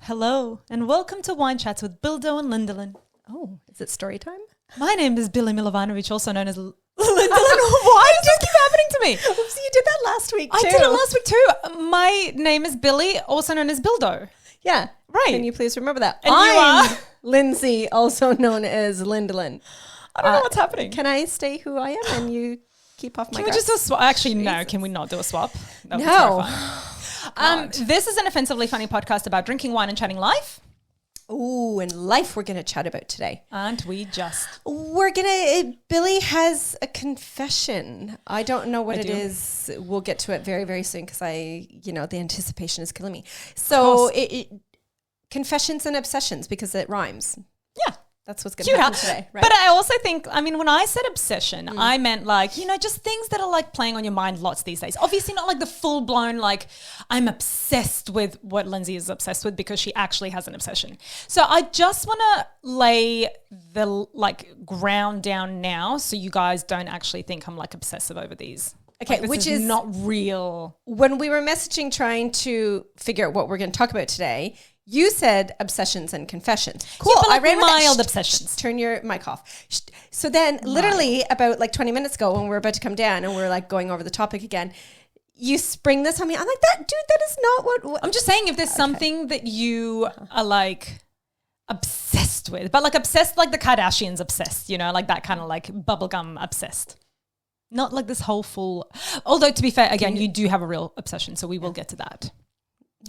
Hello, and welcome to Wine Chats with Bildo and Lindalin. Oh, is it story time? My name is Billy Milovanovic, also known as Lindalin. Why does this keep happening to me? Oops, you did that last week too. I did it last week too. My name is Billy, also known as Bildo. Yeah. Right. Can you please remember that? And I'm you are? Lindsay, also known as Lindalin. I don't know what's happening. Can I stay who I am and you keep off my Can we grass? just do a swap? Actually, no. Can we not do a swap? That would be No. terrifying. This is an offensively funny podcast about drinking wine and chatting life. Ooh, and life we're going to chat about today. Aren't we just? Billy has a confession. I don't know what I it do. is. We'll get to it very, very soon because the anticipation is killing me. So confessions and obsessions because it rhymes. Yeah. That's what's going to happen today, right? But I also think, when I said obsession, I meant just things that are playing on your mind lots these days. Obviously not the full blown, I'm obsessed with what Lindsay is obsessed with because she actually has an obsession. So I just want to lay the ground down now so you guys don't actually think I'm obsessive over these. Okay, This which is not real. when we were messaging trying to figure out what we're going to talk about today, you said obsessions and confessions. Cool. Yeah, but I ran with that. mild obsessions. Turn your mic off. So then literally about 20 minutes ago when we were about to come down and we're going over the topic again, you spring this on me. I'm like, that is not what I'm just saying if there's something that you are obsessed with, but obsessed like the Kardashians obsessed, that kind of bubblegum obsessed. Not this whole full, although to be fair, again, you do have a real obsession, so we will get to that.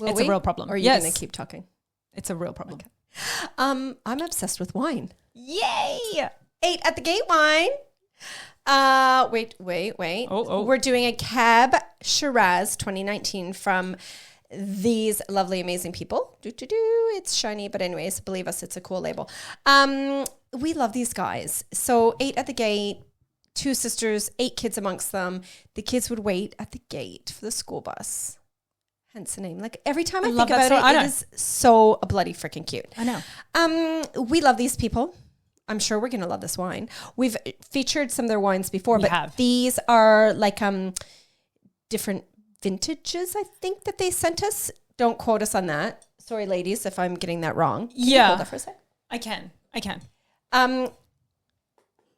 It's a real problem. Or are you going to keep talking? It's a real problem. Okay. I'm obsessed with wine. Yay! 8 at the gate wine. Wait. Oh. We're doing a Cab Shiraz 2019 from these lovely, amazing people. It's shiny, but anyways, believe us, it's a cool label. We love these guys. So 8 at the gate, 2 sisters, 8 kids amongst them. The kids would wait at the gate for the school bus. Hence the name. Every time I think about it is so bloody freaking cute. I know. We love these people. I'm sure we're going to love this wine. We've featured some of their wines before, these are different vintages, I think, that they sent us. Don't quote us on that. Sorry, ladies, if I'm getting that wrong. Can you hold that for a sec? I can.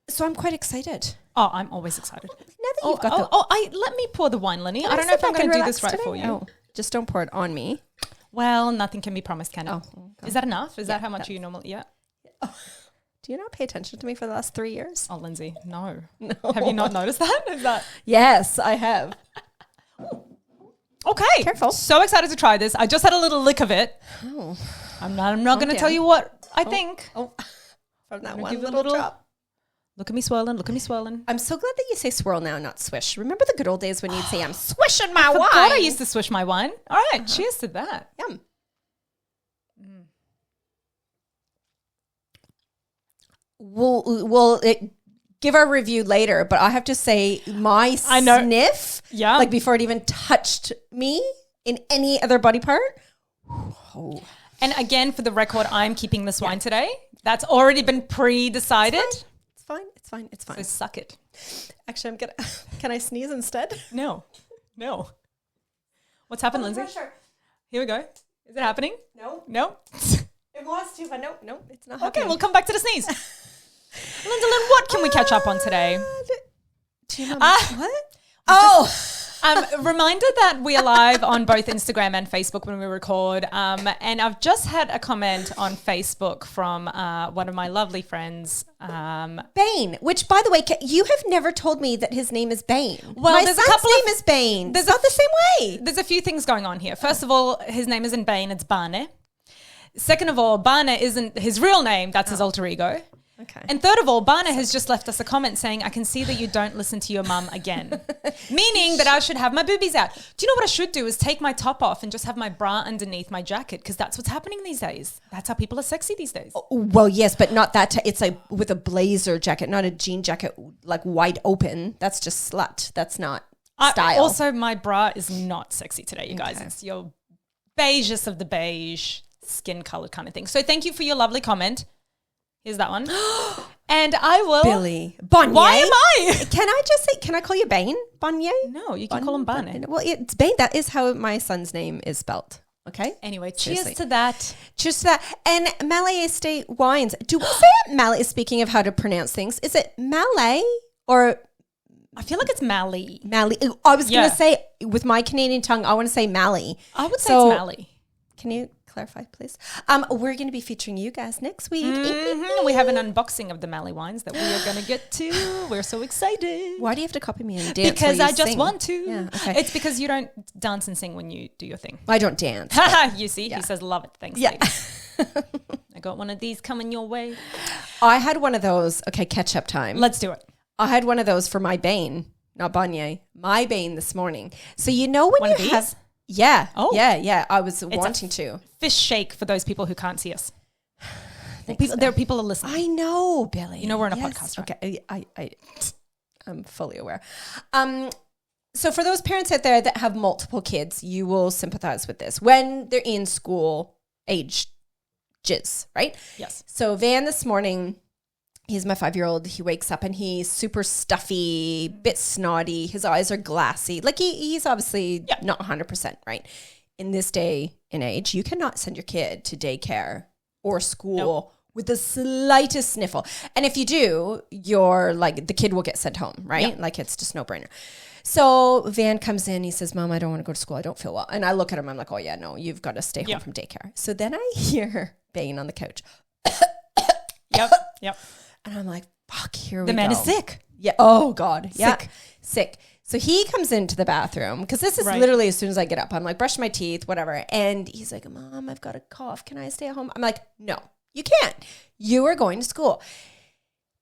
So I'm quite excited. Oh, I'm always excited. Now that you've got let me pour the wine, Lenny. I don't know if I'm going to do this right for you. Oh, just don't pour it on me. Well, nothing can be promised, can it? Oh, is that enough? Is that how much you normally? Yeah. Oh. Do you not pay attention to me for the last 3 years? Oh, Lindsay, no. Have you not noticed that? Is that? Yes, I have. Okay. Careful. So excited to try this. I just had a little lick of it. Oh. I'm not going to tell you what I think. Oh, from that one give it a little drop. Look at me swirling. I'm so glad that you say swirl now, not swish. Remember the good old days when you'd say, I'm swishing my wine? I used to swish my wine. All right, cheers to that. Yum. We'll give our review later, but I have to say my sniff, before it even touched me in any other body part. Oh. And again, for the record, I'm keeping this wine today. That's already been pre-decided. It's fine. So suck it. Actually, can I sneeze instead? No. What's happened, Lindsay? Pressure. Here we go. Is it happening? No? It wants to, but no, it's not Okay, happening. we'll come back to the sneeze. Lindalin, what can we catch up on today? Do you know what? Reminder that we are live on both Instagram and Facebook when we record. And I've just had a comment on Facebook from one of my lovely friends. Bane, which, by the way, you have never told me that his name is Bane. Well, my there's son's a couple name is Bane. It's not the same way. There's a few things going on here. First of all, his name isn't Bane, it's Bane. Second of all, Bane isn't his real name. That's his alter ego. Okay. And third of all, Bana has just left us a comment saying, I can see that you don't listen to your mum again. Meaning that I should have my boobies out. Do you know what I should do is take my top off and just have my bra underneath my jacket, because that's what's happening these days. That's how people are sexy these days. Well, yes, but not that. It's with a blazer jacket, not a jean jacket, wide open. That's just slut. That's not style. Also, my bra is not sexy today, you guys. It's your beigest of the beige, skin color kind of thing. So thank you for your lovely comment. Here's that one. And I will. Billy. Bonnier. Why am I? Can I just say, can I call you Bane? Bonnier? No, you can call him Bane. Well, it's Bane. That is how my son's name is spelled. Okay. Anyway, Seriously. cheers to that. Cheers to that. And Malay Estate wines. Do we say it Malay? Speaking of how to pronounce things, is it Malay or I feel like it's Mally. Malay? I was going Yeah. to say, with my Canadian tongue, I want to say Malay. I would say it's Mally. Can you clarify, please? We're going to be featuring you guys next week. We have an unboxing of the Mally wines that we are going to get to. We're so excited. Why do you have to copy me and dance? Because while I you just sing? want to. Yeah, okay. It's because you don't dance and sing when you do your thing. I don't dance. You see, he says, love it. Thanks, Yeah. lady. I got one of these coming your way. I had one of those. Okay, catch up time. Let's do it. I had one of those for my Bane, not Banye. My Bane this morning. So you know when One you of these? have. Yeah. Oh. Yeah. I was wanting to. Fish shake for those people who can't see us. Thanks, There are people who listen. I know, Billy. You know we're on a podcast, right? Okay, I'm fully aware. So for those parents out there that have multiple kids, you will sympathize with this when they're in school ages, right? Yes. So Van this morning, he's my 5-year-old. He wakes up and he's super stuffy, bit snotty. His eyes are glassy. Like he's obviously not 100%, right? In this day and age, you cannot send your kid to daycare or school with the slightest sniffle. And if you do, you're like, the kid will get sent home, right? Yeah. Like it's just no brainer. So Van comes in, he says, Mom, I don't want to go to school. I don't feel well. And I look at him, I'm like, oh yeah, no, you've got to stay home from daycare. So then I hear Bane on the couch. Yep. And I'm like, fuck, here we go. The man is sick. Yeah. Oh God. Yeah. Sick. Sick. So he comes into the bathroom because this is literally as soon as I get up, I'm like brushing my teeth, whatever. And he's like, Mom, I've got a cough. Can I stay at home? I'm like, no, you can't. You are going to school.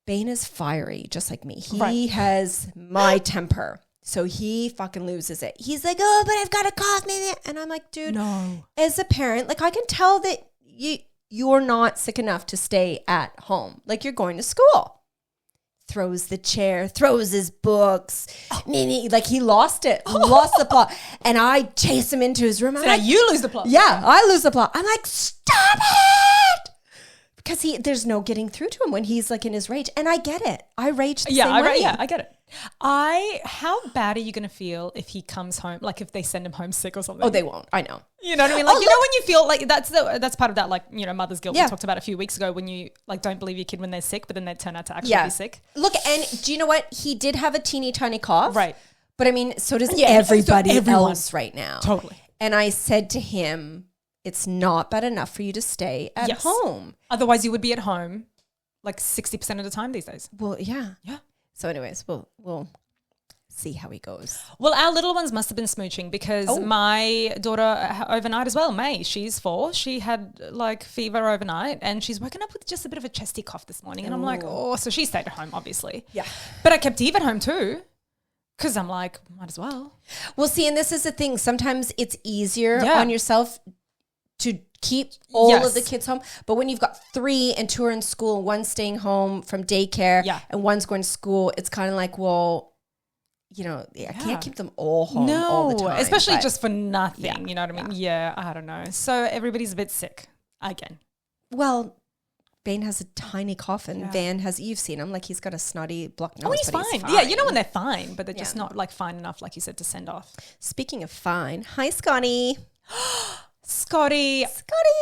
Bane is fiery, just like me. He has my temper. So he fucking loses it. He's like, oh, but I've got a cough. And I'm like, dude, No. as a parent, like I can tell that you're not sick enough to stay at home. Like you're going to school. Throws the chair, throws his books. Like he lost it, lost the plot. And I chase him into his room. I'm So like, now you lose the plot. yeah, I lose the plot. I'm like, stop it. Because there's no getting through to him when he's like in his rage. And I get it. I rage the same way. I get it. How bad are you going to feel if he comes home, like if they send him home sick or something? Oh, they won't. I know. You know what I mean? Like, you know, when you feel like that's part of that, like, you know, mother's guilt Yeah. we talked about a few weeks ago when you like don't believe your kid when they're sick, but then they turn out to actually be sick. Look, and do you know what? He did have a teeny tiny cough. Right. But I mean, so does Yeah, everybody so everyone. else right now. Totally. And I said to him, it's not bad enough for you to stay at home. Otherwise you would be at home like 60% of the time these days. Well, yeah. Yeah. So anyways, we'll see how he goes. Well, our little ones must have been smooching because my daughter overnight as well, May, she's 4. She had like fever overnight and she's woken up with just a bit of a chesty cough this morning. And I'm like, so she stayed at home, obviously. Yeah. But I kept Eve at home too because I'm like, might as well. Well, see, and this is the thing. Sometimes it's easier Yeah. on yourself to keep all Yes. of the kids home. But when you've got 3 and 2 are in school, one's staying home from daycare and one's going to school, it's kind of like, well, you know, I can't keep them all home all the time. Especially but- just for nothing. Yeah, You know what I mean? Yeah, I don't know. So everybody's a bit sick again. Well, Bane has a tiny cough and Van has, you've seen him, like he's got a snotty blocked nose. Oh, he's but fine. Yeah, you know when they're fine, but they're just Yeah. not like fine enough, like you said, to send off. Speaking of fine, hi, Scotty. Scotty.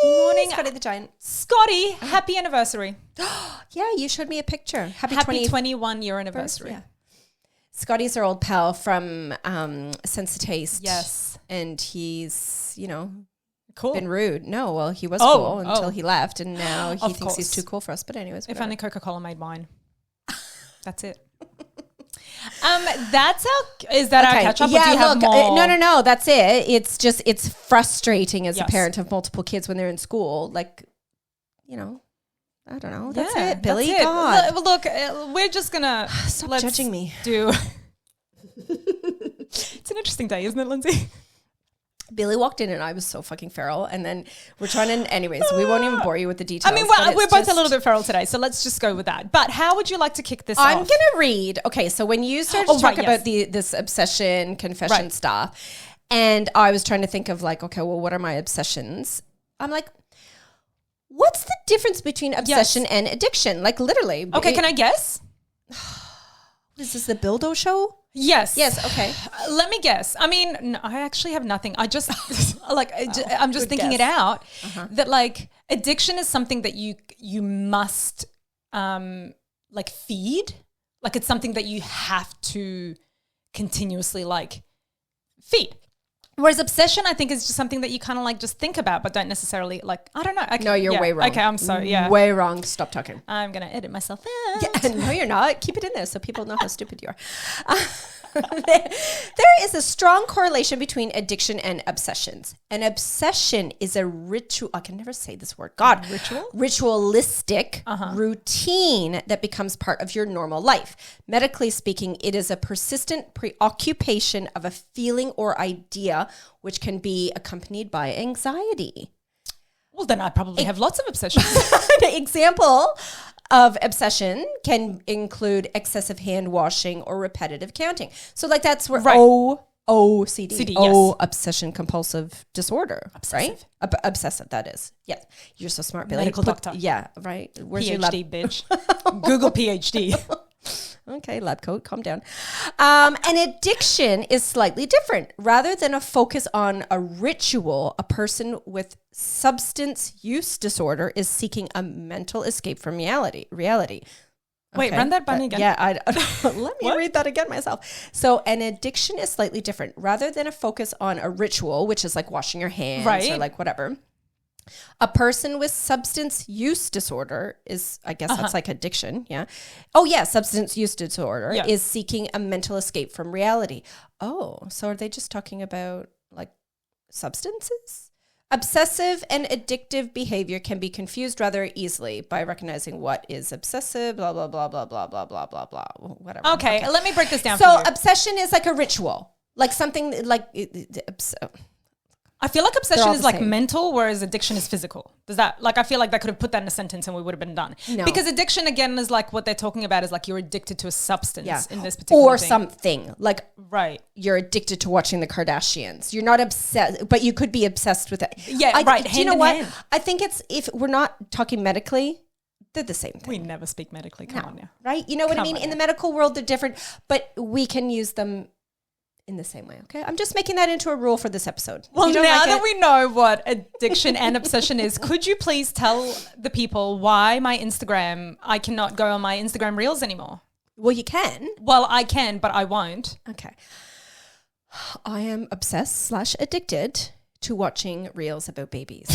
Morning. Scotty the Giant. Scotty, happy anniversary. Yeah, you showed me a picture. Happy 21 year anniversary. Yeah. Scotty's our old pal from Sense of Taste. Yes. And he's, you know, Cool. been rude. No, well, he was cool until he left, and now he Of thinks he's course. too cool for us. But anyways, If whatever. only Coca-Cola made wine. That's it. That's our, is that our catch up? Yeah, or do you have look, more? no, that's it. It's just, it's frustrating as a Yes. parent of multiple kids when they're in school. Like, you know, I don't know. That's Yeah, it, Billy. that's it. God. Look, we're just going to Stop judging me. It's an interesting day, isn't it, Lindsay? Billy walked in and I was so fucking feral. And then we're trying to, anyways, we won't even bore you with the details. I mean, but we're it's both a just- little bit feral today, so let's just go with that. But how would you like to kick this I'm off? going to read. Okay, so when you started to talk about this obsession confession stuff, and I was trying to think of like, okay, well, what are my obsessions? I'm like, what's the difference between obsession and addiction? Like literally. Okay, can I guess? Is this the Bildo show? Yes. Yes. Okay. Let me guess. I mean, no, I actually have nothing. I just I'm just thinking it out that like addiction is something that you must like feed. Like it's something that you have to continuously like feed. Whereas obsession, I think, is just something that you kind of like just think about, but don't necessarily like, I don't know. Okay, No, you're way wrong. Okay, I'm sorry. Yeah. Way wrong. Stop talking. I'm going to edit myself out. Yeah, no, you're not. Keep it in there so people know how stupid you are. There is a strong correlation between addiction and obsessions. An obsession is a ritual. I can never say this word. God. Ritual? Ritualistic routine that becomes part of your normal life. Medically speaking, it is a persistent preoccupation of a feeling or idea which can be accompanied by anxiety. Well, then I probably have lots of obsessions. An example of obsession can include excessive hand washing or repetitive counting. So like that's where OCD, CD, O, yes. obsession compulsive disorder, Obsessive. right? Obsessive, that is. Yes. You're so smart, Billy. Medical doctor. Yeah, right. Where's your PhD, bitch. Google PhD. Okay, lab coat, calm down. An addiction is slightly different. Rather than a focus on a ritual, a person with substance use disorder is seeking a mental escape from reality. Wait, run that by me again. Yeah, let me read that again myself. So an addiction is slightly different. Rather than a focus on a ritual, which is like washing your hands or like whatever, a person with substance use disorder is, I guess that's like addiction. Yeah. Oh yeah. Substance use disorder is seeking a mental escape from reality. Oh, so are they just talking about like substances? Obsessive and addictive behavior can be confused rather easily by recognizing what is obsessive, blah, blah, blah, blah, blah, blah, blah, blah, blah, whatever. Okay. Let me break this down so for you. Obsession is like a ritual, like something like I feel like obsession all is the like same. mental, whereas addiction is physical. Does that, like, I feel like that could have put that in a sentence and we would have been done. No. Because addiction, again, is like what they're talking about is like you're addicted to a substance Yeah. in this particular Or thing. something like Right. you're addicted to watching the Kardashians. You're not obsessed, but you could be obsessed with it. Yeah, right. Do you Hand know in what? hand. I think it's, if we're not talking medically, they're the same thing. We never speak medically. Come on now. Right? You know what I Come mean? on In the now. medical world, they're different, but we can use them in the same way. Okay. I'm just making that into a rule for this episode. If Well, you don't now like that it- we know what addiction and obsession is, could you please tell the people why I cannot go on my Instagram reels anymore? well, you can. Well, I can, but I won't. Okay. I am obsessed / addicted to watching reels about babies.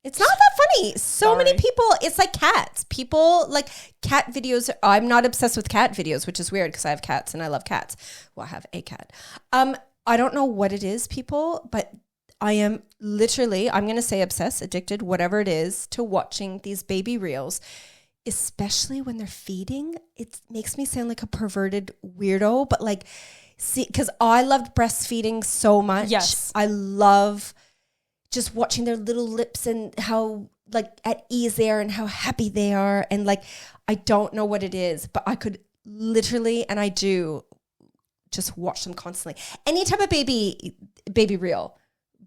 It's not that funny. So many Sorry. people, it's like cats. People like cat videos. I'm not obsessed with cat videos, which is weird because I have cats and I love cats. Well, I have a cat. I don't know what it is, people, but I am literally, I'm going to say obsessed, addicted, whatever it is, to watching these baby reels, especially when they're feeding. It makes me sound like a perverted weirdo, but like, see, because I loved breastfeeding so much. Yes. I love just watching their little lips and how like at ease they are and how happy they are. And like, I don't know what it is, but I could literally, and I do just watch them constantly. Any type of baby reel,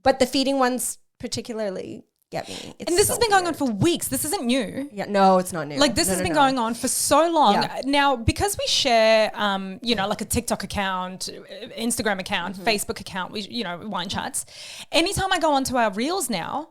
but the feeding ones particularly get me. It's And this so has been going on weird. for weeks. This isn't new. Yeah, no, it's not new. Like this has been going on for so long. Yeah. Now, because we share, like a TikTok account, Instagram account, Facebook account, wine chats. Anytime I go onto our reels now,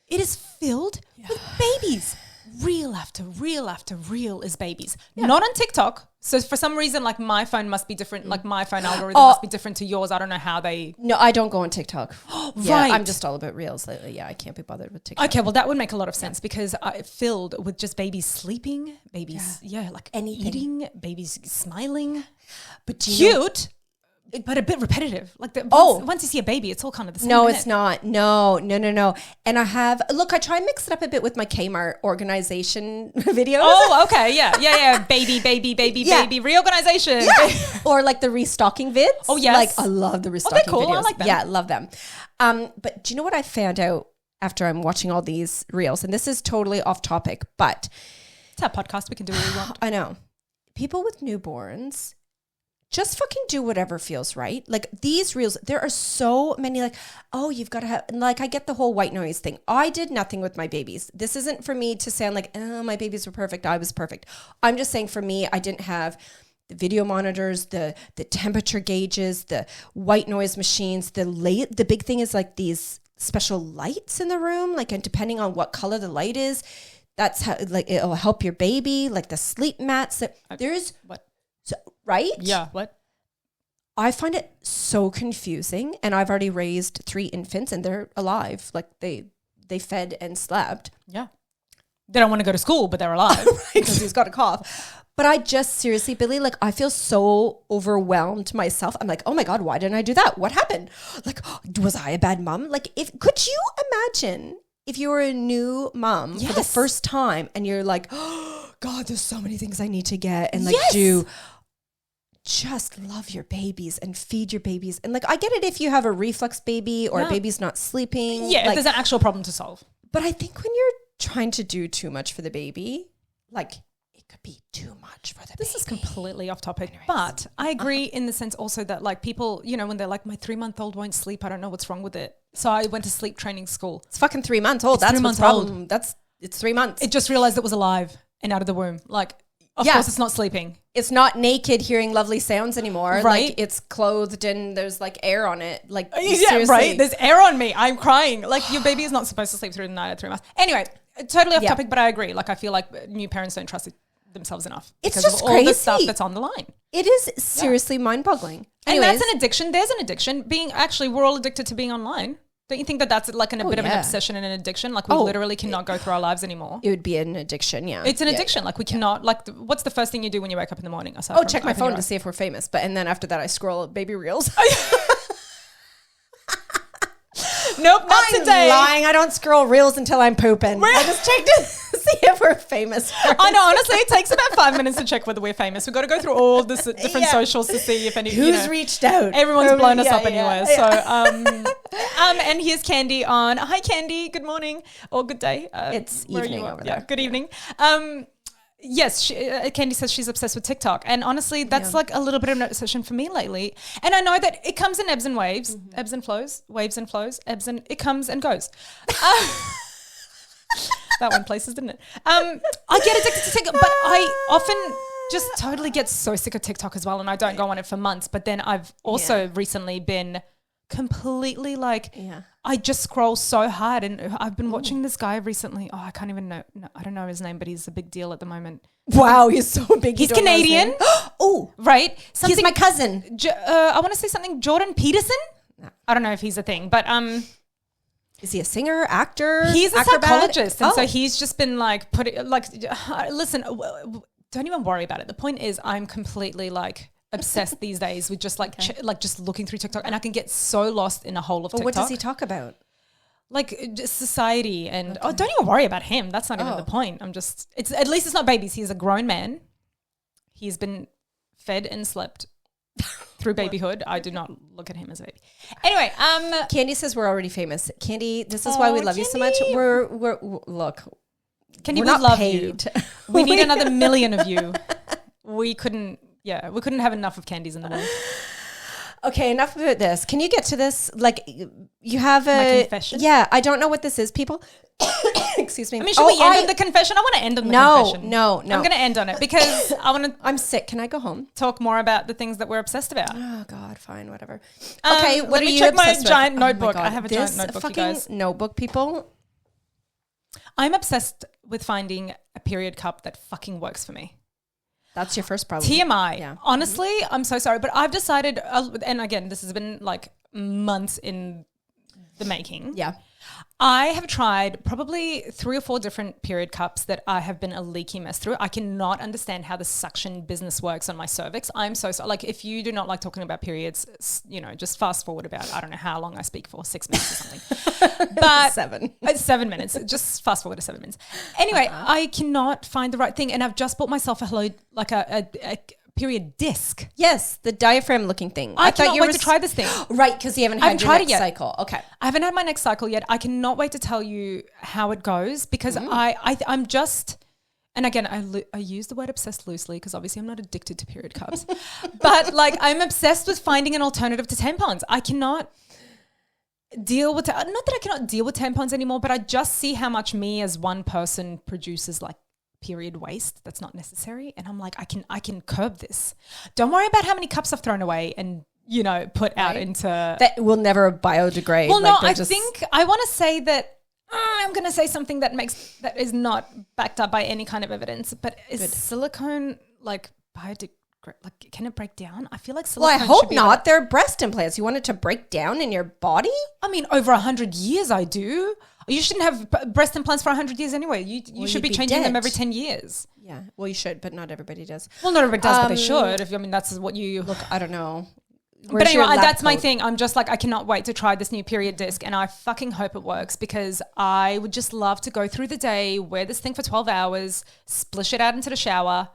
it is filled with babies. Reel after reel after reel is babies. Not on TikTok. So for some reason, like my phone must be different. Like my phone algorithm must be different to yours. I don't know how they. No, I don't go on TikTok. Yeah, Right. I'm just all about reels lately. Yeah, I can't be bothered with TikTok. Okay, well that would make a lot of sense because filled with just babies sleeping, babies, like Anything. eating, babies smiling, But do you know- cute, but a bit repetitive. Like once you see a baby, it's all kind of the same. No, isn't it's it? not. No. And I try and mix it up a bit with my Kmart organization videos. Oh, okay, yeah. Baby, Yeah. baby, reorganization. Or like the restocking vids. Oh, yes. Like I love the restocking cool. I videos. like them. Yeah, love them. But do you know what I found out after I'm watching all these reels? And this is totally off topic, but It's our podcast. We can do what we want. I know. People with newborns just fucking do whatever feels right. Like these reels, there are so many like, oh, you've got to have, like I get the whole white noise thing. I did nothing with my babies. This isn't for me to sound like, oh, my babies were perfect. I was perfect. I'm just saying for me, I didn't have video monitors, the temperature gauges, the white noise machines, the big thing is like these special lights in the room, like, and depending on what color the light is, that's how, like, it'll help your baby, like the sleep mats. There's what? So, right? Yeah. What? I find it so confusing, and I've already raised 3 infants, and they're alive. Like they fed and slept. Yeah. They don't want to go to school, but they're alive because he's got a cough. But I just seriously, Billy, like I feel so overwhelmed myself. I'm like, oh my God, why didn't I do that? What happened? Like, was I a bad mom? Like, could you imagine if you were a new mom for the first time and you're like, oh God, there's so many things I need to get and like do. Just love your babies and feed your babies. And like, I get it if you have a reflux baby or a baby's not sleeping. Yeah, like, there's an actual problem to solve. But I think when you're trying to do too much for the baby, like it could be too much for the baby. This is completely off topic. Anyways. But I agree in the sense also that like people, you know, when they're like, my 3-month-old won't sleep, I don't know what's wrong with it. So I went to sleep training school. It's fucking 3 months old. That's the problem. It's 3 months. It just realized it was alive and out of the womb. Like, of course it's not sleeping. It's not naked hearing lovely sounds anymore. Right. Like it's clothed and there's like air on it. Like yeah, right. There's air on me. I'm crying. Like your baby is not supposed to sleep through the night at 3 months. Anyway, totally off topic, but I agree. Like I feel like new parents don't trust themselves enough. It's because just of all crazy. the stuff that's on the line. It is seriously mind-boggling. And that's an addiction. There's an addiction. We're all addicted to being online. Don't you think that that's like a bit of an obsession and an addiction? Like we literally cannot go through our lives anymore. It would be an addiction, yeah. It's an addiction. Like we cannot, like what's the first thing you do when you wake up in the morning? Check my phone to see if we're famous. And then after that I scroll baby reels. Nope, not today. Lying. I don't scroll reels until I'm pooping. I just check to see if we're famous first. I know, honestly, it takes about 5 minutes to check whether we're famous. We've got to go through all the different socials to see if any who's reached out. Everyone's blown us up anywhere. So and here's Candy on. Hi Candy, good morning or good day. It's evening over there. Yeah, good evening. Yes, Candy says she's obsessed with TikTok. And honestly, that's like a little bit of an obsession for me lately. And I know that it comes in ebbs and waves, ebbs and flows, waves and flows, it comes and goes. That went places, didn't it? I get addicted to TikTok, but I often just totally get so sick of TikTok as well. And I don't go on it for months. But then I've also recently been completely like, I just scroll so hard, and I've been watching this guy recently. Oh, I can't even know. No, I don't know his name, but he's a big deal at the moment. Wow, he's so big. He's Canadian. Oh, right. He's my cousin. I want to say something. Jordan Peterson. No. I don't know if he's a thing, but is he a singer, actor? He's a psychologist, and so he's just been like listen, don't even worry about it. The point is, I'm completely like obsessed these days with just like just looking through TikTok, and I can get so lost in a hole of TikTok. What does he talk about? Like just society and don't even worry about him. That's not even the point. It's at least it's not babies. He's a grown man. He's been fed and slept through babyhood. I do not look at him as a baby. Anyway, Candy says we're already famous. Candy, this is why we love you so much. We're look. Candy, we not love paid. you. We need another million of you. We couldn't have enough of Candies in the world. Okay, enough about this. Can you get to this? Like, you have my confession? Yeah, I don't know what this is, people. Excuse me. I mean, should we end on the confession? I want to end on the confession. No. I'm going to end on it because I want to... I'm sick. Can I go home? Talk more about the things that we're obsessed about. Oh, God, fine, whatever. Okay, what are you check obsessed my with? giant notebook. Oh I have a giant notebook, you guys. Fucking notebook, people. I'm obsessed with finding a period cup that fucking works for me. That's your first problem. TMI. Yeah. Honestly, I'm so sorry, but I've decided, and again, this has been like months in the making. Yeah. I have tried probably 3 or 4 different period cups that I have been a leaky mess through. I cannot understand how the suction business works on my cervix. I'm so sorry. Like, if you do not like talking about periods, just fast forward about, I don't know how long I speak for, 6 minutes or something. But 7. 7 minutes. Just fast forward to 7 minutes. Anyway, I cannot find the right thing. And I've just bought myself a period disc. Yes, the diaphragm looking thing. I cannot wait to try this thing. Right, because you haven't had your next cycle. Okay. I haven't had my next cycle yet. I cannot wait to tell you how it goes because I'm just, and again, I use the word obsessed loosely because obviously I'm not addicted to period cups, but like I'm obsessed with finding an alternative to tampons. I cannot deal with, not that I cannot deal with tampons anymore, but I just see how much me as one person produces like period waste that's not necessary. And I'm like, I can curb this. Don't worry about how many cups I've thrown away and, you know, put out into. That will never biodegrade. Well, no, I think I want to say that I'm going to say something that is not backed up by any kind of evidence, but is silicone like biodegrade? Like, can it break down? I feel like silicone. Well, I hope not. They're breast implants. You want it to break down in your body? I mean, over 100 years, I do. You shouldn't have breast implants for 100 years anyway. You should be changing them every 10 years. Yeah, well, you should, but not everybody does. Well, not everybody does, but they should. That's what you look. I don't know. But anyway, that's my thing. I'm just like, I cannot wait to try this new period disc, and I fucking hope it works because I would just love to go through the day, wear this thing for 12 hours, splish it out into the shower,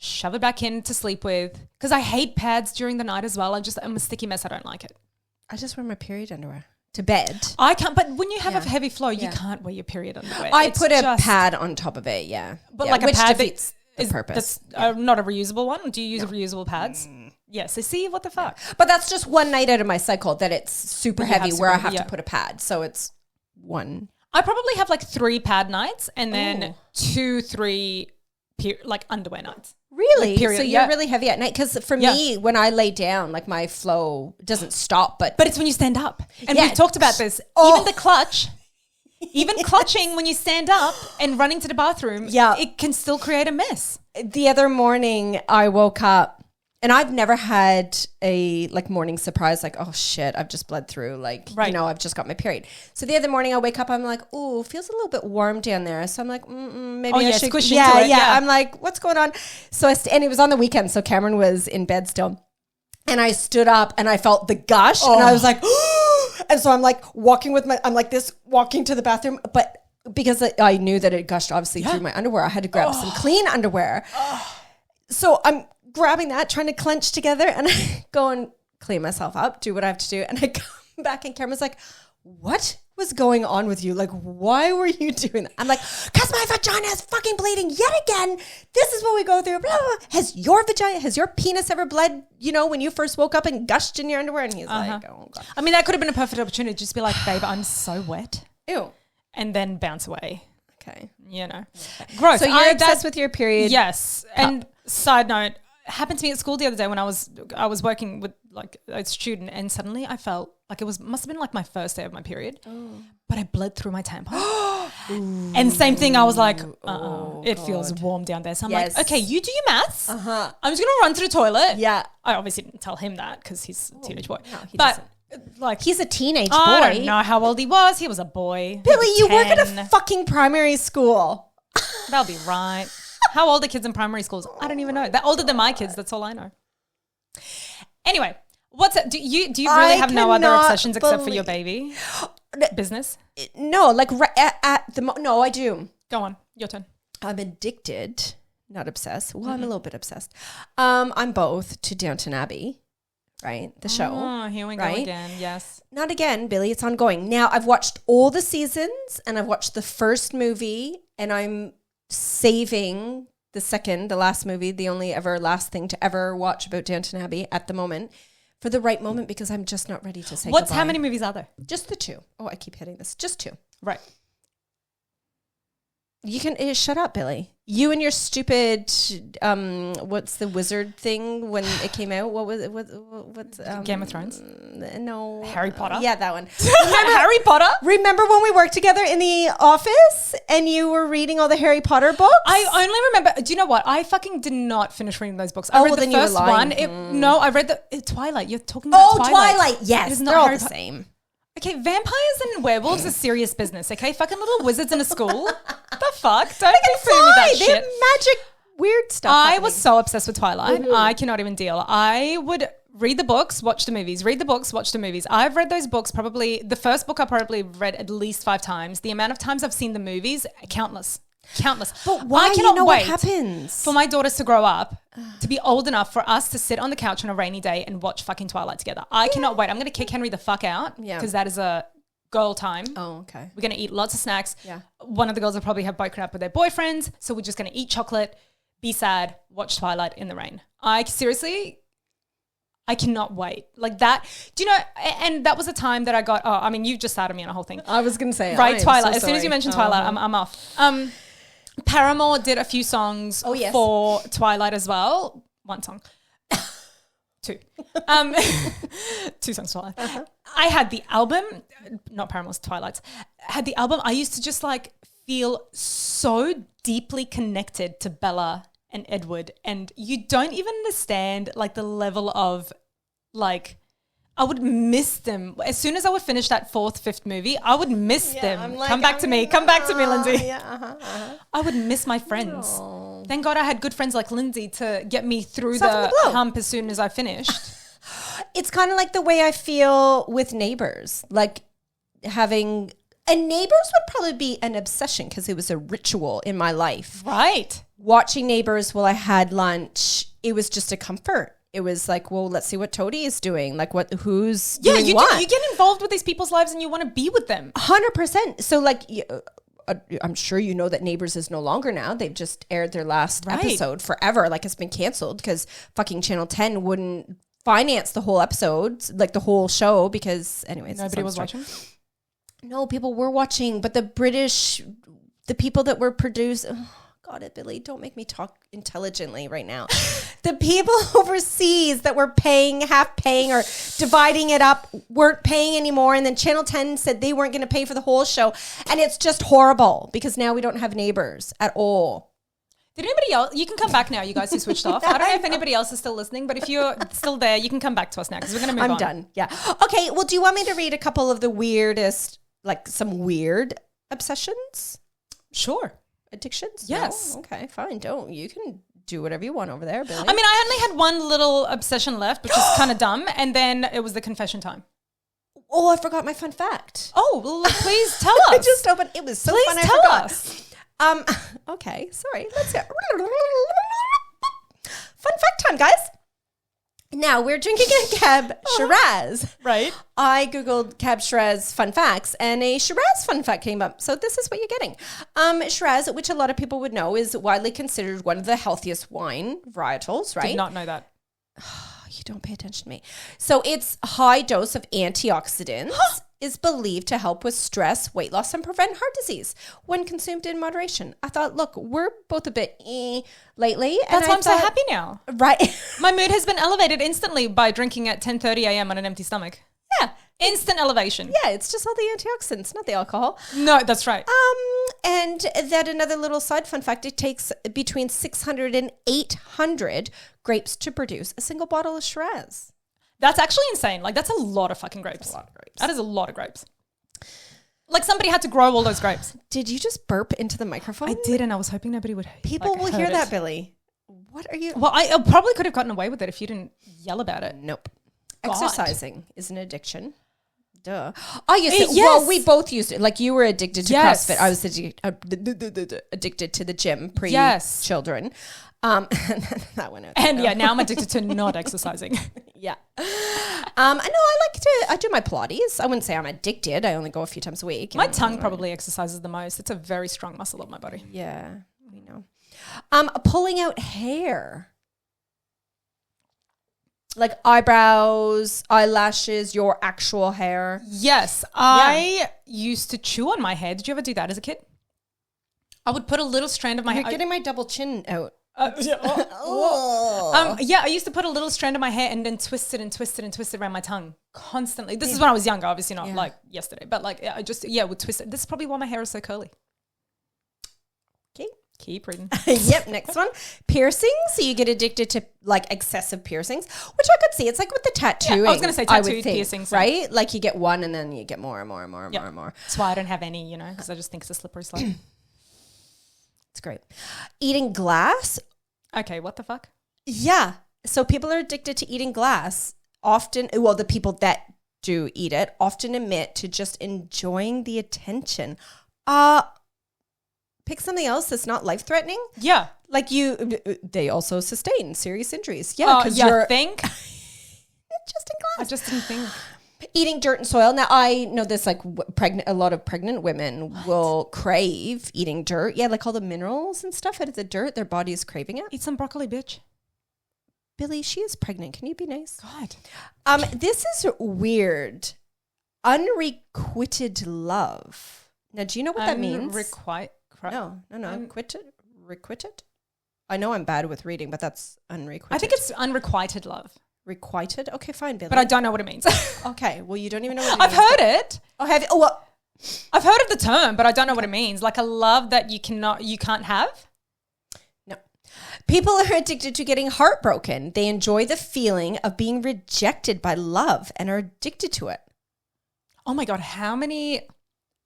shove it back in to sleep with, because I hate pads during the night as well. I'm a sticky mess. I don't like it. I just wear my period underwear to bed. I can't, but when you have a heavy flow, you can't wear your period underwear. I put a pad on top of it, but like a pad defeats the purpose. That's not a reusable one. Do you use reusable pads? Yeah, so see, what the fuck? But that's just one night out of my cycle that it's super heavy where I have to put a pad. So it's one. I probably have like 3 pad nights and then 2-3 like underwear nights. Really? Like period, so you're really heavy at night? Because for me, when I lay down, like my flow doesn't stop. But it's when you stand up. And we've talked about this. Even the clutch, even clutching when you stand up and running to the bathroom, it can still create a mess. The other morning I woke up and I've never had a like morning surprise, like, oh shit, I've just bled through. Like, you know, I've just got my period. So the other morning I wake up, I'm like, oh, feels a little bit warm down there. So I'm like, maybe I should. Squish into it. Yeah. I'm like, what's going on? So and it was on the weekend. So Cameron was in bed still. And I stood up and I felt the gush and I was like, and so I'm like walking to the bathroom. But because I knew that it gushed obviously through my underwear, I had to grab some clean underwear. So I'm grabbing that, trying to clench together, and I go and clean myself up, do what I have to do, and I come back and Cameron's like, what was going on with you? Like, why were you doing that? I'm like, because my vagina is fucking bleeding yet again. This is what we go through. Blah, blah, blah. Has your penis ever bled, you know, when you first woke up and gushed in your underwear? And he's like, oh God. I mean, that could have been a perfect opportunity to just be like, babe, I'm so wet. Ew. And then bounce away. Okay. You know. Gross. So you're obsessed with your period. Yes. And side note, happened to me at school the other day when I was working with like a student, and suddenly I felt like must have been like my first day of my period, but I bled through my tampon. And same thing, I was like, it feels warm down there. So I'm like, okay, you do your maths. I'm just gonna run to the toilet. Yeah, I obviously didn't tell him that because he's a teenage boy. No, he doesn't. Like he's a teenage boy. I don't know how old he was. He was a boy. Billy, you work at a fucking primary school. That'll be right. How old are kids in primary schools? I don't even know. They're older than my kids. That's all I know. Anyway, do you really have no other obsessions except for your baby business? No, like no, I do. Go on, your turn. I'm addicted, not obsessed. Well, I'm a little bit obsessed. I'm both to Downton Abbey, right? The show. Oh, here we go again. Yes. Not again, Billy. It's ongoing. Now I've watched all the seasons and I've watched the first movie, and I'm saving the last movie, the only ever last thing to ever watch about Downton Abbey at the moment, for the right moment, because I'm just not ready to say goodbye. How many movies are there? Just the 2. Oh, I keep hitting this. Just 2. Right. You can shut up, Billy. You and your stupid what's the wizard thing when it came out? What was it? What's Game of Thrones? No. Harry Potter? Yeah, that one. Harry Potter? Remember when we worked together in the office and you were reading all the Harry Potter books? I only remember, do you know what? I fucking did not finish reading those books. I read the first one. No, I read Twilight. You're talking about Twilight. Yes, they're all the same. Okay, vampires and werewolves are serious business, okay? Fucking little wizards in a school. The fuck? Don't be fooling me that shit. They have magic, weird stuff. I was so obsessed with Twilight. I cannot even deal. I would read the books, watch the movies, read the books, watch the movies. I've read those books the first book I probably read at least 5 times. The amount of times I've seen the movies, countless. But why? I cannot wait what happens for my daughters to grow up, to be old enough for us to sit on the couch on a rainy day and watch fucking Twilight together. I cannot wait. I'm going to kick Henry the fuck out because that is a girl time. Oh, okay. We're going to eat lots of snacks. Yeah. One of the girls will probably have broken up with their boyfriends, so we're just going to eat chocolate, be sad, watch Twilight in the rain. I cannot wait. Like that. Do you know, and that was a time that I got, you just started me on a whole thing. I was going to say. Right, Twilight. As soon as you mentioned Twilight, I'm off. Paramore did a few songs for Twilight as well. One song. Two. Two songs Twilight. I had the album, not Paramore's, Twilight's. Had the album. I used to just like feel so deeply connected to Bella and Edward, and you don't even understand like the level of like I would miss them. As soon as I would finish that fourth, fifth movie, I would miss them. Like, come back to me, Lindsay. I would miss my friends. Aww. Thank God I had good friends like Lindsay to get me through the hump as soon as I finished. It's kind of like the way I feel with Neighbours. Like having... And Neighbours would probably be an obsession because it was a ritual in my life. Right. Watching Neighbours while I had lunch, it was just a comfort. It was like, well, let's see what Toadie is doing. Like who's doing what. You get involved with these people's lives and you want to be with them. 100%. So like, I'm sure you know that Neighbours is no longer now. They've just aired their last episode forever. Like it's been canceled because fucking Channel 10 wouldn't finance the whole episode, like the whole show because anyways. Nobody was watching? No, people were watching, but the people that were produced... God, Billy, don't make me talk intelligently right now. The people overseas that were half paying or dividing it up weren't paying anymore. And then Channel 10 said they weren't going to pay for the whole show. And it's just horrible because now we don't have Neighbours at all. Did anybody else? You can come back now, you guys who switched off. I don't know if anybody else is still listening, but if you're still there, you can come back to us now because we're going to move on. I'm done. Yeah. Okay. Well, do you want me to read a couple of the weirdest, like some weird obsessions? Sure. Addictions? Yes. No? Okay, fine. Don't. You can do whatever you want over there, Billy. I mean, I only had one little obsession left, which is kind of dumb, and then it was the confession time. Oh, I forgot my fun fact. Oh, well, please tell us. I just opened. It was so please fun. Tell I forgot. us. Okay. Sorry. Let's go. Fun fact time, guys. Now we're drinking a Cab Shiraz. Right. I Googled Cab Shiraz fun facts and a Shiraz fun fact came up. So this is what you're getting. Shiraz, which a lot of people would know, is widely considered one of the healthiest wine varietals, right? Did not know that. You don't pay attention to me. So its high dose of antioxidants is believed to help with stress, weight loss, and prevent heart disease when consumed in moderation. I thought, look, we're both a bit lately. That's why I'm so happy now. Right. My mood has been elevated instantly by drinking at 10:30 a.m. on an empty stomach. Yeah. Instant elevation. Yeah, it's just all the antioxidants, not the alcohol. No, that's right. And that another little side fun fact, it takes between 600 and 800 grapes to produce a single bottle of Shiraz. That's actually insane. Like, that's a lot of fucking grapes. That's a lot of grapes. That is a lot of grapes. Like, somebody had to grow all those grapes. Did you just burp into the microphone? I did, and I was hoping nobody would. People will hear that, Billy. What are you? Well, I probably could have gotten away with it if you didn't yell about it. Nope. God. Exercising is an addiction. Duh. I used to. Yes. Well, we both used it. Like you were addicted to Yes. CrossFit. I was addicted to the gym pre-children. That went out. And yeah, now I'm addicted to not exercising. Yeah. I know I do my Pilates. I wouldn't say I'm addicted. I only go a few times a week. My tongue probably exercises the most. It's a very strong muscle of my body. Yeah, we know. Pulling out hair. Like eyebrows, eyelashes, your actual hair. Yes. I used to chew on my hair. Did you ever do that as a kid? I would put a little strand of my hair. You're getting my double chin out. Yeah, I used to put a little strand of my hair and then twist it and twist it and twist it around my tongue constantly. This is when I was younger, obviously not like yesterday, but like I just would twist it. This is probably why my hair is so curly. Okay. Keep reading. Yep, next one. Piercings. So you get addicted to like excessive piercings, which I could see. It's like with the tattooing. Yeah, I was going to say tattooed piercings. Right? Like you get one and then you get more and more and more and more and more. That's why I don't have any, because I just think it's a slippery slope. It's great. Eating glass. Okay, what the fuck? Yeah. So people are addicted to eating glass. Often, well, the people that do eat it often admit to just enjoying the attention. Pick something else that's not life-threatening. Yeah. Like they also sustain serious injuries. Yeah, because you think? Just in glass. I just didn't think. Eating dirt and soil. Now, I know this, like a lot of pregnant women will crave eating dirt. Yeah, like all the minerals and stuff out of the dirt, their body is craving it. Eat some broccoli, bitch. Billy, she is pregnant. Can you be nice? God. This is weird. Unrequited love. Now, do you know what that means? Requited. I know I'm bad with reading, but that's unrequited. I think it's unrequited love. Requited? Okay, fine, Billy. But I don't know what it means. Okay, well, you don't even know what it I've means. heard it. Oh, have you? Oh, well. I've heard of the term, but I don't know what it means. Like a love that you can't have. No. People are addicted to getting heartbroken. They enjoy the feeling of being rejected by love and are addicted to it. Oh my God, how many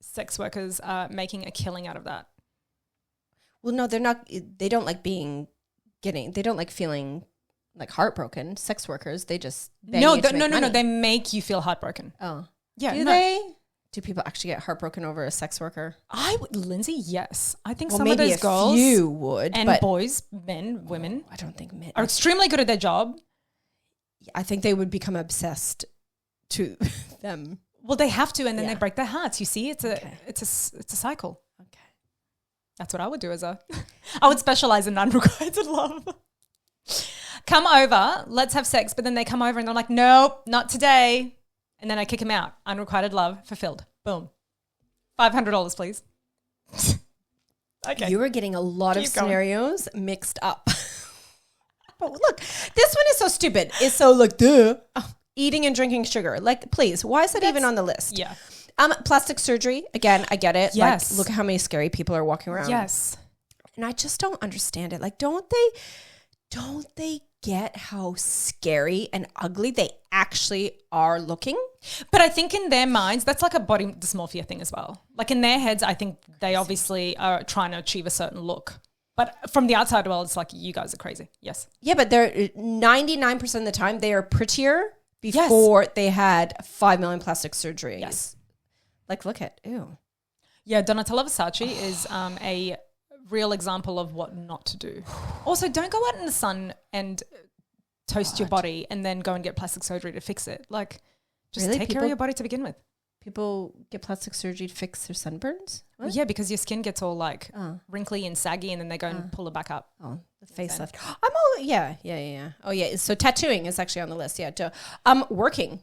sex workers are making a killing out of that? Well, no, they're not. They don't like feeling like heartbroken. Sex workers, they just No. They make you feel heartbroken. Oh, yeah. Do they? Do people actually get heartbroken over a sex worker? Lindsay, yes. I think Well, some of maybe those girls, few would, and but boys, men, women, I don't think men are extremely good at their job. I think they would become obsessed to them. Well, they have to, and then they break their hearts. You see, it's a cycle. Okay. That's what I would do I would specialize in unrequited love. Come over, let's have sex. But then they come over and they're like, nope, not today. And then I kick him out. Unrequited love, fulfilled. Boom. $500, please. Okay. You are getting a lot of Keep going. scenarios mixed up. But look, this one is so stupid. It's so like, duh. Oh, eating and drinking sugar. Like, please, why is that even on the list? Yeah. Plastic surgery. Again, I get it. Yes. Like, look at how many scary people are walking around. Yes. And I just don't understand it. Like, don't they get how scary and ugly they actually are looking? But I think in their minds, that's like a body dysmorphia thing as well. Like in their heads, I think they obviously are trying to achieve a certain look. But from the outside world, it's like, you guys are crazy. Yes. Yeah, but they're 99% of the time, they are prettier before they had 5 million plastic surgeries. Yes. Like, look at, ew. Yeah, Donatella Versace is a real example of what not to do. Also, don't go out in the sun and toast your body and then go and get plastic surgery to fix it. Like, just Really? take care of your body to begin with. People get plastic surgery to fix their sunburns? Well, yeah, because your skin gets all like wrinkly and saggy and then they go and pull it back up. Oh, the facelift. Yeah. Oh, yeah. So tattooing is actually on the list. Yeah. Working.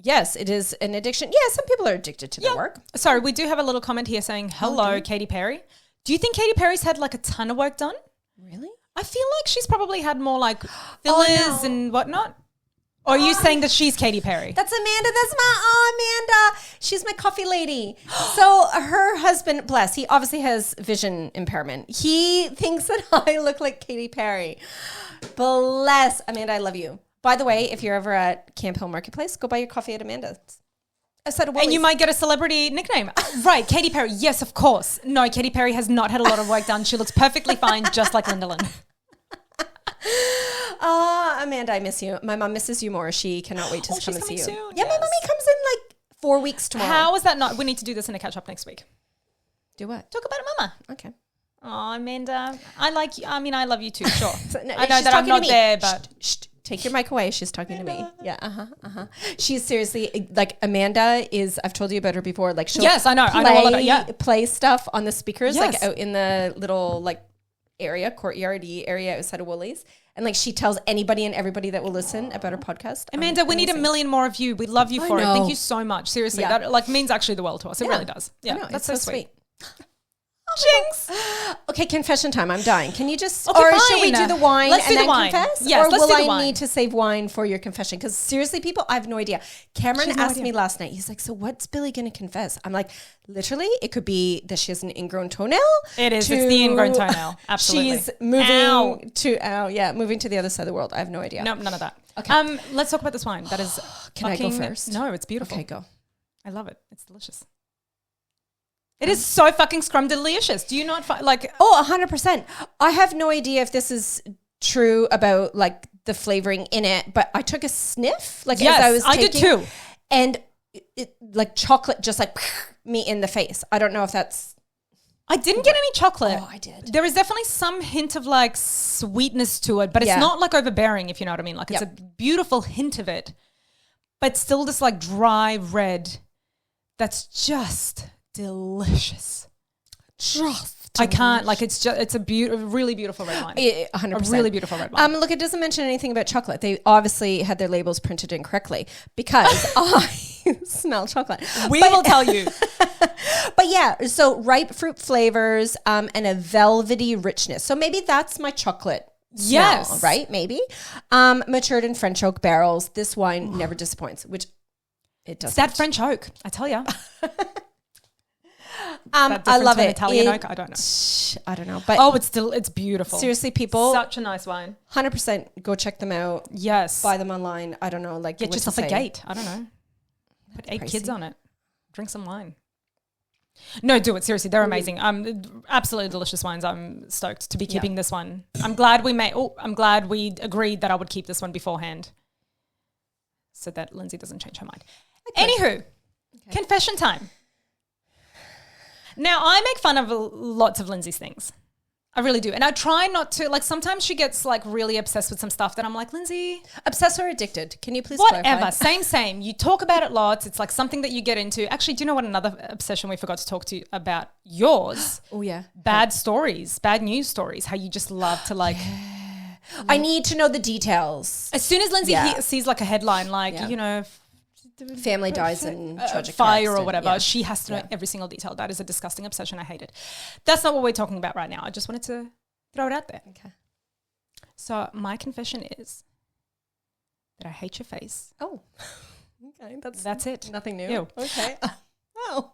Yes, it is an addiction. Yeah, some people are addicted to their work. Sorry, we do have a little comment here saying, hello, Katy Perry. Do you think Katy Perry's had like a ton of work done? Really? I feel like she's probably had more like fillers and whatnot. Or are you saying that she's Katy Perry? That's Amanda. That's Amanda. She's my coffee lady. So her husband, bless, he obviously has vision impairment. He thinks that I look like Katy Perry. Bless. Amanda, I love you. By the way, if you're ever at Camp Hill Marketplace, go buy your coffee at Amanda's. And you might get a celebrity nickname. Right, Katy Perry. Yes, of course. No, Katy Perry has not had a lot of work done. She looks perfectly fine, just like Lindalin. Amanda, I miss you. My mom misses you more. She cannot wait to come and see you. Soon, yeah, my mommy comes in like 4 weeks tomorrow. How is that not? We need to do this in a catch up next week. Do what? Talk about Mama. Okay. Oh, Amanda, I like you. I mean, I love you too. Sure. No, I know that I'm not there, but shh, take your mic away. She's talking to me. Yeah. She's seriously like Amanda is. I've told you about her before. Like she'll yes, I know. I know all about play stuff on the speakers, Yes. like out in the little like courtyardy area outside of Woolies. And like she tells anybody and everybody that will listen about her podcast. Amanda, we need a million more of you. We love you for it. Thank you so much. Seriously, that like means actually the world to us. It really does. Yeah, that's so sweet. Jinx. Okay, confession time. I'm dying. Can you just, Okay, or fine. should we do the wine Let's and do the then wine. confess? Yes, or let's will do the I wine. need to save wine for your confession? Because seriously, people, I have no idea. Cameron asked me last night. He's like, "So what's Billy going to confess?" I'm like, literally, it could be that she has an ingrown toenail. It is. It's the ingrown toenail. Absolutely. She's moving moving to the other side of the world. I have no idea. Nope, none of that. Okay. Let's talk about this wine. That is. Can I go first? No, it's beautiful. Okay, go. I love it. It's delicious. It is so fucking scrum-delicious. Do you not like? Oh, 100%. I have no idea if this is true about like the flavoring in it, but I took a sniff as I was taking. I did too. And it like chocolate just like me in the face. I don't know if that's. I didn't get any chocolate. Oh, I did. There is definitely some hint of like sweetness to it, but it's not like overbearing, if you know what I mean. Like it's a beautiful hint of it, but still this like dry red that's just delicious. I can't, like, it's a really beautiful red wine. 100%. A really beautiful red wine. Look, it doesn't mention anything about chocolate. They obviously had their labels printed incorrectly because I smell chocolate. We will tell you. But yeah, so ripe fruit flavors and a velvety richness. So maybe that's my chocolate smell, right? Maybe. Matured in French oak barrels. This wine never disappoints, which it doesn't. It's that French oak, I tell you. I love it. Italian oak, I don't know. I don't know. But it's beautiful. Seriously, people. Such a nice wine. 100% go check them out. Yes. Buy them online. I don't know. Like, get yourself a gate. I don't know. Put 8 pricey. kids on it. Drink some wine. No, do it. Seriously, they're amazing. Absolutely delicious wines. I'm stoked to be keeping this one. I'm glad we agreed that I would keep this one beforehand so that Lindsay doesn't change her mind. Anywho, confession time. Now, I make fun of lots of Lindsay's things. I really do. And I try not to, like, sometimes she gets, like, really obsessed with some stuff that I'm like, Lindsay. Obsessed or addicted? Can you please clarify? Whatever. Same. You talk about it lots. It's, like, something that you get into. Actually, do you know what another obsession we forgot to talk to you about? Yours. Oh, yeah. Bad stories, bad news stories, how you just love to, like. Yeah. I need to know the details. As soon as Lindsay sees, like, a headline, like, you know. Family dies in tragic fire or whatever. She has to know every single detail. That is a disgusting obsession. I hate it. That's not what we're talking about right now. I just wanted to throw it out there. Okay. So my confession is that I hate your face. Oh. Okay. That's it. Nothing new. Ew. Okay. Oh.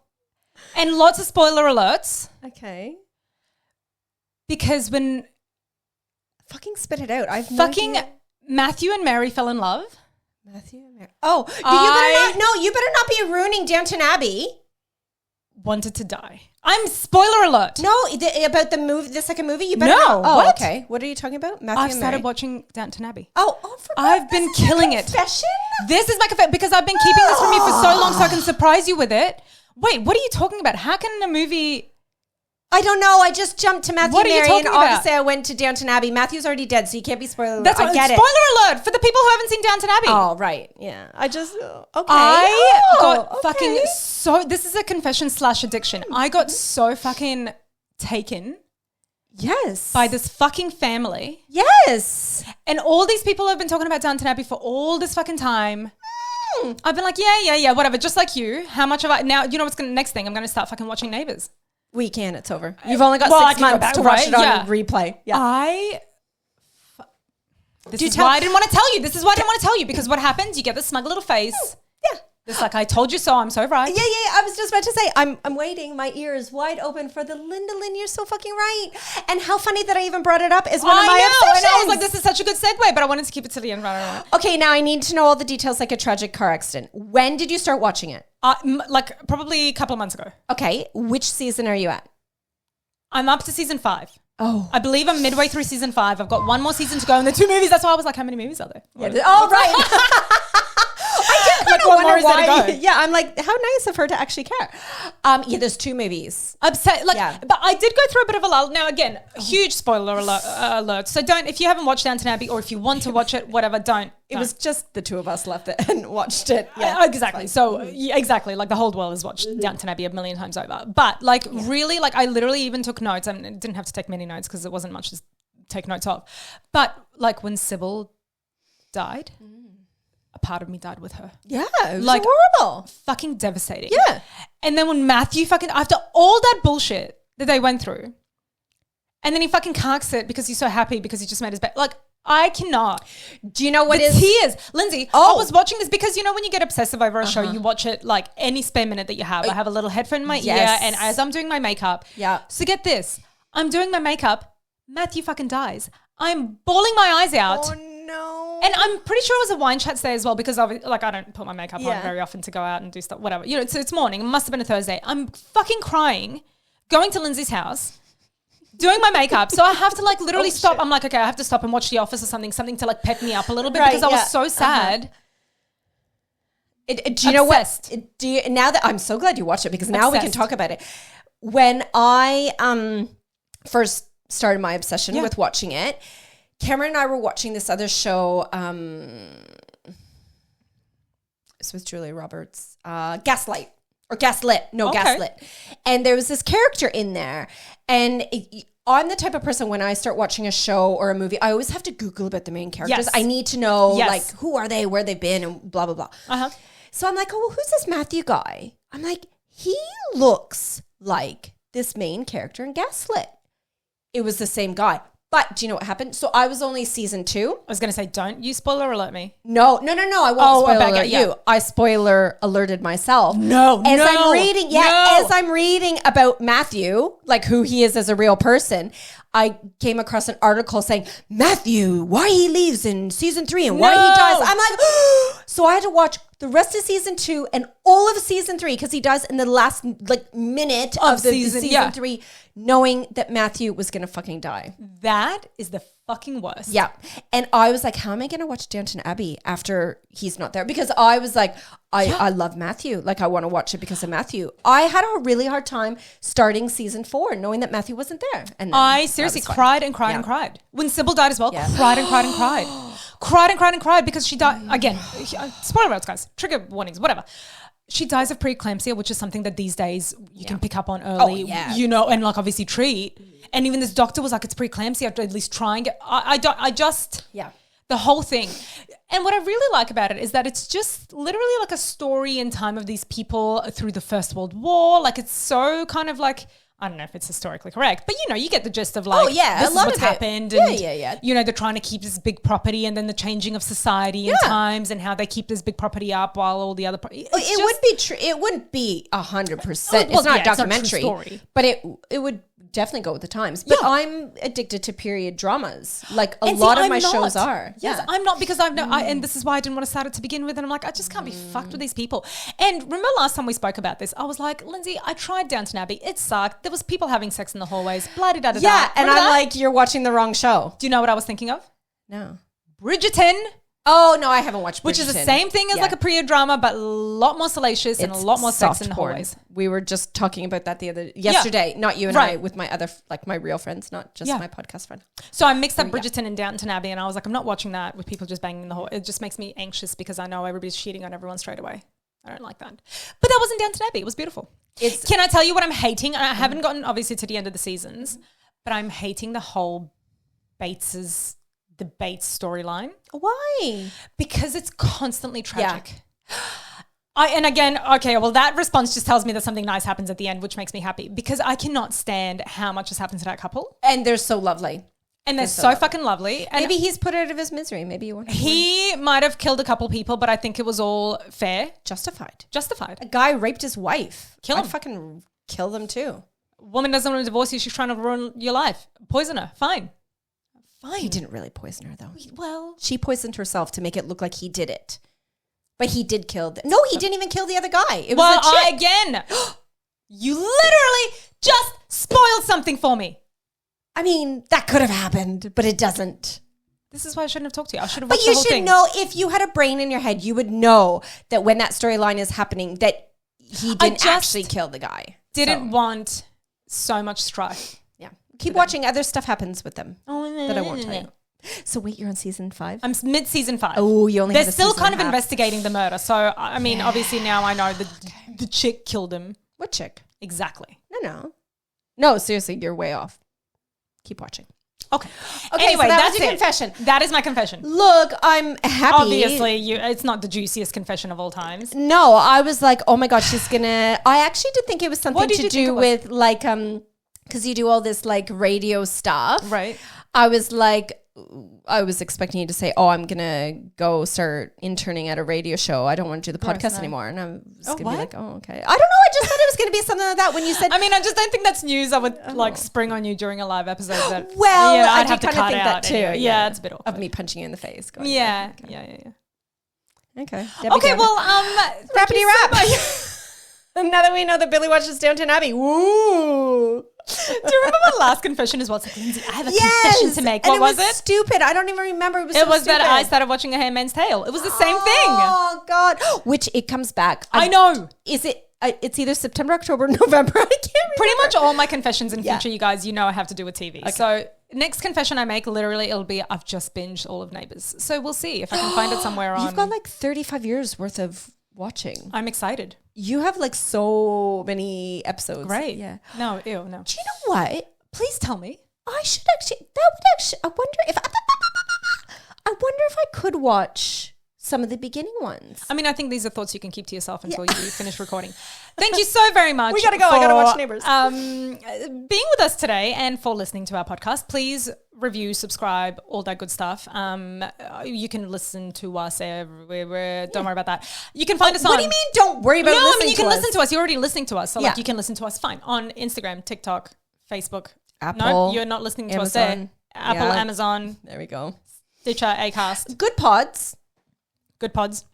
And lots of spoiler alerts. Okay. Because when fucking spit it out. Matthew and Mary fell in love. Matthew and Mary. Oh, you better not be ruining Downton Abbey. Wanted to die. I'm spoiler alert. No, about the second movie. You better not. Oh, what? Okay. What are you talking about? I've started watching Downton Abbey. I've been killing it. Confession? This is my confession because I've been keeping this from you for so long, so I can surprise you with it. Wait, what are you talking about? How can a movie? I don't know. I just jumped to Matthew What and are you Mary, and talking about? obviously I went to Downton Abbey. Matthew's already dead, so you can't be spoiler alert. That's I get it. Spoiler alert for the people who haven't seen Downton Abbey. Oh, right. Yeah. I just okay. I got fucking so. This is a confession / addiction. I got so fucking taken. Yes. By this fucking family. Yes. And all these people have been talking about Downton Abbey for all this fucking time. I've been like, yeah, whatever. Just like you. How much have I now? You know what's gonna next thing? I'm gonna start fucking watching Neighbours. We can. It's over. You've only got 6 months to watch it on replay. Yeah. This is why I didn't want to tell you. This is why I didn't want to tell you because what happens? You get the smug little face. Yeah. It's like, I told you so. I'm so right. Yeah. I was just about to say, I'm waiting. My ears wide open for the Lindalin. You're so fucking right. And how funny that I even brought it up is one of my obsessions. I was like, this is such a good segue, but I wanted to keep it to the end. Right. Okay, now I need to know all the details like a tragic car accident. When did you start watching it? Like probably a couple of months ago. Okay. Which season are you at? I'm up to season 5. Oh. I believe I'm midway through season 5. I've got one more season to go and the 2 movies. That's why I was like, how many movies are there? Yeah. Oh, right. I did kind of wonder why. Yeah, I'm like, how nice of her to actually care. Yeah, there's 2 movies. But I did go through a bit of a lull. Now, again, huge spoiler alert. So if you haven't watched Downton Abbey or if you want to watch it, whatever, don't. It was just the 2 of us left it and watched it. Yeah, exactly. So, exactly. Like the whole world has watched Downton Abbey a million times over. But really, like I literally even took notes. I didn't have to take many notes because it wasn't much to take notes of. But like when Sybil died, a part of me died with her. Yeah, it was like horrible. Fucking devastating. Yeah. And then when Matthew after all that bullshit that they went through, and then he fucking carks it because he's so happy because he just made his bed. Like, I cannot. Do you know what the tears? Lindsay, I was watching this because you know when you get obsessive over a show, you watch it like any spare minute that you have. I have a little headphone in my ear and as I'm doing my makeup. Yeah. So get this. I'm doing my makeup. Matthew fucking dies. I'm bawling my eyes out. Oh no. And I'm pretty sure it was a wine chat day as well because I don't put my makeup on very often to go out and do stuff, whatever. You know, it's morning. It must have been a Thursday. I'm fucking crying, going to Lindsay's house, doing my makeup. So I have to like literally stop. I'm like, okay, I have to stop and watch The Office or something to like pep me up a little bit because I was so sad. Do you know what? Now that I'm so glad you watched it because now we can talk about it. When I first started my obsession with watching it, Cameron and I were watching this other show. It's with Julia Roberts. Gaslight. Or Gaslit. No, Gaslit. And there was this character in there. And I'm the type of person when I start watching a show or a movie, I always have to Google about the main characters. I need to know like who are they, where they've been, and blah, blah, blah. So I'm like, oh, well, who's this Matthew guy? I'm like, he looks like this main character in Gaslit. It was the same guy. But do you know what happened? So I was only season 2. I was going to say, don't you spoiler alert me. No. I won't spoiler alert you. I spoiler alerted myself. As I'm reading about Matthew, like who he is as a real person, I came across an article saying, Matthew, why he leaves in season 3 and why he dies. I'm like, so I had to watch the rest of season 2 and all of season 3 because he dies in the last like minute of the season 3, knowing that Matthew was going to fucking die. That is the fucking worst. Yeah. And I was like, how am I going to watch Downton Abbey after he's not there? Because I was like, I love Matthew. Like I want to watch it because of Matthew. I had a really hard time starting season 4 knowing that Matthew wasn't there. And I seriously cried and cried and cried. When Sybil died as well, cried and cried and cried. Cried and cried and cried because she died. Again, spoiler alerts, guys. Trigger warnings, whatever. She dies of preeclampsia, which is something that these days you can pick up on early, you know, and like obviously treat. And even this doctor was like, it's preeclampsia, at least try and get, the whole thing. And what I really like about it is that it's just literally like a story in time of these people through the First World War. Like it's so kind of like, I don't know if it's historically correct, but you know, you get the gist of like, this is what's happened. And, you know, they're trying to keep this big property and then the changing of society and times and how they keep this big property up while all the other, it would be true. It wouldn't be 100%. It's not a documentary, but it would definitely go with the times. But I'm addicted to period dramas. Like a lot of my shows are. Yes, I'm not because and this is why I didn't want to start it to begin with. And I'm like, I just can't be fucked with these people. And remember last time we spoke about this, I was like, Lindsay, I tried Downton Abbey. It sucked. There was people having sex in the hallways. Blah-de-da-da-da. Yeah, and I'm like, you're watching the wrong show. Do you know what I was thinking of? No. Bridgerton. Oh, no, I haven't watched Bridgerton. Which is the same thing as like a period drama, but a lot more salacious and a lot more sex in the hallways. We were just talking about that yesterday, not you and I, with my other, like my real friends, not just my podcast friend. So I mixed up Bridgerton and Downton Abbey and I was like, I'm not watching that with people just banging in the hall. It just makes me anxious because I know everybody's cheating on everyone straight away. I don't like that. But that wasn't Downton Abbey. It was beautiful. Can I tell you what I'm hating? I haven't gotten obviously to the end of the seasons, but I'm hating the whole Bates storyline. Why? Because it's constantly tragic. That response just tells me that something nice happens at the end, which makes me happy because I cannot stand how much has happened to that couple. And they're so lovely. And they're so fucking lovely. And maybe he's put out of his misery. Maybe you want he might have killed a couple people, but I think it was all fair. Justified. A guy raped his wife. Kill him. I'd fucking kill them too. Woman doesn't want to divorce you. She's trying to ruin your life. Poison her. Fine. He didn't really poison her though. Well, she poisoned herself to make it look like he did it. But he did kill No, he didn't even kill the other guy. It was a chick. You literally just spoiled something for me. I mean, that could have happened, but it doesn't. This is why I shouldn't have talked to you. I should have watched the whole thing. But you should know, if you had a brain in your head, you would know that when that storyline is happening, that he didn't actually kill the guy. Didn't want so much strife. Keep watching. Other stuff happens with them that I won't tell you. So wait, you're on season 5? I'm mid-season 5. Oh, you only have They're still kind of investigating the murder. So, I mean, obviously now I know the chick killed him. What chick? Exactly. No, seriously, you're way off. Keep watching. Okay, anyway, so that's your confession. That is my confession. Look, I'm happy. Obviously, it's not the juiciest confession of all times. No, I was like, oh my God, she's gonna... I actually did think it was something to do with like... because you do all this like radio stuff. Right. I was like, I was expecting you to say, oh, I'm going to go start interning at a radio show. I don't want to do the podcast anymore. And I was going to be like, oh, okay. I don't know. I just thought it was going to be something like that when you said. I mean, I just don't think that's news I would like spring on you during a live episode. That, I do kind of think that too. Anyway. Yeah, it's a bit awkward. Of me punching you in the face. Going, yeah. Okay. Okay, well, rappity rap. Now that we know that Billy watches Downton Abbey. Woo. Do you remember my last confession as well? It's like, Lindsay, I have a confession to make. What was it? Stupid. I don't even remember. It was stupid. That I started watching A Handmaid's Tale. It was the same thing. Oh, God. Which it comes back. I know. Is it? It's either September, October, November. I can't remember. Pretty much all my confessions in future, you guys, I have to do with TV. Okay. So next confession I make, literally, it'll be I've just binged all of Neighbours. So we'll see if I can find it somewhere on. You've got like 35 years worth of watching. I'm excited. You have like so many episodes. Great. Yeah. No. Do you know what? Please tell me. I should actually. I wonder if I could watch some of the beginning ones. I mean, I think these are thoughts you can keep to yourself until you finish recording. Thank you so very much. We gotta go. I gotta watch Neighbours. Being with us today and for listening to our podcast. Please review, subscribe, all that good stuff. You can listen to us everywhere. Don't worry about that. You can find us on. What do you mean? Don't worry about listening to us. No, I mean you can listen to us. You're already listening to us, so like you can listen to us fine on Instagram, TikTok, Facebook. Apple. No, you're not listening to Amazon. us there. Apple, Amazon, There we go. Stitcher, Acast, Good pods. Good Pods.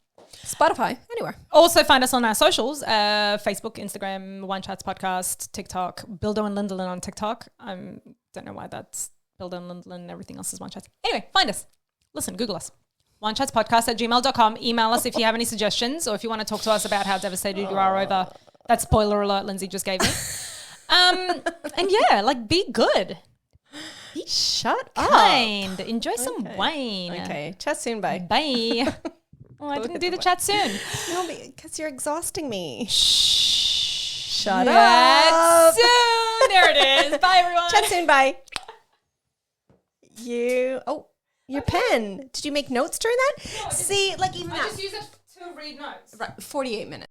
Spotify. Anywhere. Also find us on our socials, Facebook, Instagram, One Chats Podcast, TikTok, Bildo and Lindalin on TikTok. I don't know why that's Bildo and Lindalin, everything else is One Chats. Anyway, find us. Listen, Google us. onechatspodcast@gmail.com. Email us if you have any suggestions or if you want to talk to us about how devastated you are over that spoiler alert Lindsay just gave me. And yeah, like be good. Shut Kind. Enjoy some wine. Okay. Chat soon. Bye. Bye. Oh, I didn't do the chat soon. No, because you're exhausting me. Shut up. soon. There it is. Bye, everyone. Chat soon. Bye. Your pen. Did you make notes during that? No, See, like even I that. just use it to read notes. Right, 48 minutes.